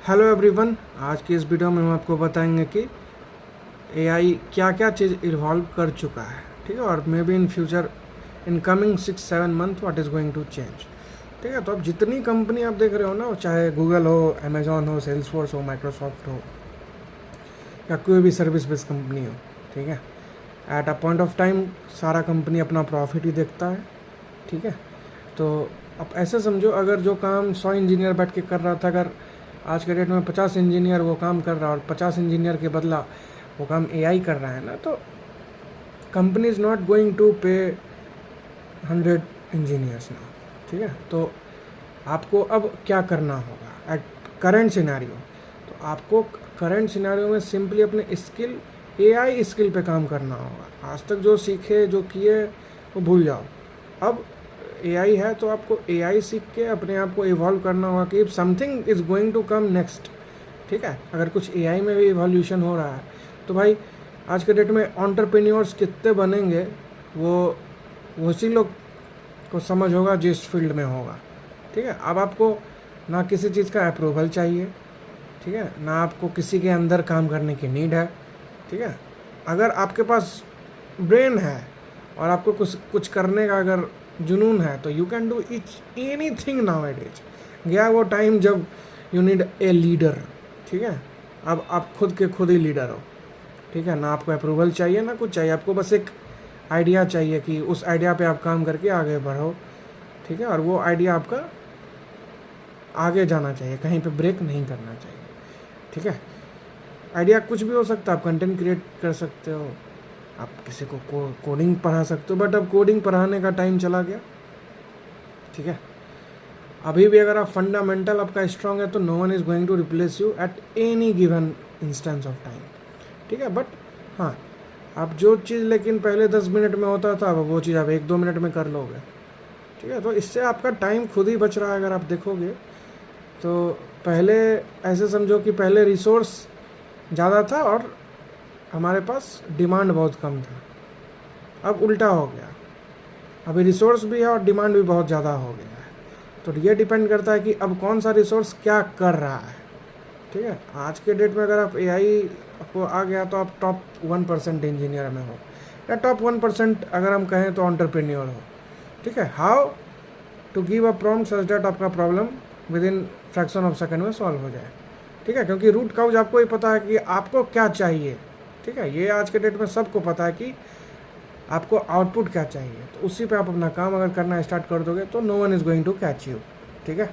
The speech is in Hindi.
हेलो एवरीवन, आज की इस वीडियो में हम आपको बताएंगे कि एआई क्या क्या चीज़ इवॉल्व कर चुका है, ठीक है, और maybe in future in coming 6-7 month what is going to change. ठीक है, तो अब जितनी कंपनी आप देख रहे हो ना, चाहे गूगल हो, अमेजॉन हो, सेल्सफोर्स हो, माइक्रोसॉफ्ट हो, या कोई भी सर्विस बेस्ड कंपनी हो, ठीक है, at a point of time सारा कंपनी अपना प्रॉफिट ही देखता है। ठीक है, तो अब ऐसे समझो, अगर जो काम 100 इंजीनियर बैठ के कर रहा था, अगर आज के डेट में 50 इंजीनियर वो काम कर रहा है और 50 इंजीनियर के बदला वो काम एआई कर रहा है ना, तो company is not going to pay 100 engineers ना। ठीक है, तो आपको अब क्या करना होगा एट करेंट सिनेरियो। तो आपको करंट सिनेरियो में सिंपली अपने स्किल, एआई स्किल पे काम करना होगा। आज तक जो सीखे, जो किए, वो भूल जाओ। अब एआई है तो आपको एआई सीख के अपने आप को इवॉल्व करना होगा कि if something is going to come next, ठीक है, अगर कुछ एआई में भी इवोल्यूशन हो रहा है तो भाई आज के डेट में एंटरप्रेन्योर्स कितने बनेंगे, वो उसी लोग को समझ होगा जिस फील्ड में होगा। ठीक है, अब आपको ना किसी चीज़ का अप्रूवल चाहिए, ठीक है, ना आपको किसी के अंदर काम करने की नीड है। ठीक है, अगर आपके पास ब्रेन है और आपको कुछ कुछ करने का अगर जुनून है तो you can do each anything nowadays. गया वो टाइम जब यू नीड ए लीडर। ठीक है, अब आप खुद के खुद ही लीडर हो। ठीक है, ना आपको अप्रूवल चाहिए ना कुछ चाहिए, आपको बस एक आइडिया चाहिए कि उस आइडिया पे आप काम करके आगे बढ़ो। ठीक है, और वो आइडिया आपका आगे जाना चाहिए, कहीं पे ब्रेक नहीं करना चाहिए। ठीक है, आइडिया कुछ भी हो सकता है, आप कंटेंट क्रिएट कर सकते हो, आप किसी को कोडिंग पढ़ा सकते हो, बट अब कोडिंग पढ़ाने का टाइम चला गया। ठीक है, अभी भी अगर आप फंडामेंटल आपका स्ट्रांग है तो no one is going to replace you at any given instance of time. ठीक है, बट हाँ, आप जो चीज़ लेकिन पहले 10 मिनट में होता था, अब वो चीज़ आप 1-2 मिनट में कर लोगे। ठीक है, तो इससे आपका टाइम खुद ही बच रहा है। अगर आप देखोगे तो पहले ऐसे समझो कि पहले रिसोर्स ज़्यादा था और हमारे पास डिमांड बहुत कम था। अब उल्टा हो गया, अभी रिसोर्स भी है और डिमांड भी बहुत ज़्यादा हो गया है। तो ये डिपेंड करता है कि अब कौन सा रिसोर्स क्या कर रहा है। ठीक है, आज के डेट में अगर आप एआई आपको आ गया तो आप टॉप 1% इंजीनियर में हो, या टॉप 1% अगर हम कहें तो एंटरप्रेन्योर हो। ठीक है, how to give a prompt such that आपका problem within fraction of second में सॉल्व हो जाए। ठीक है, क्योंकि रूट काउज आपको ही पता है कि आपको क्या चाहिए। ठीक है, ये आज के डेट में सबको पता है कि आपको आउटपुट क्या चाहिए, तो उसी पे आप अपना काम अगर करना स्टार्ट कर दोगे तो no one is going to catch you. ठीक है।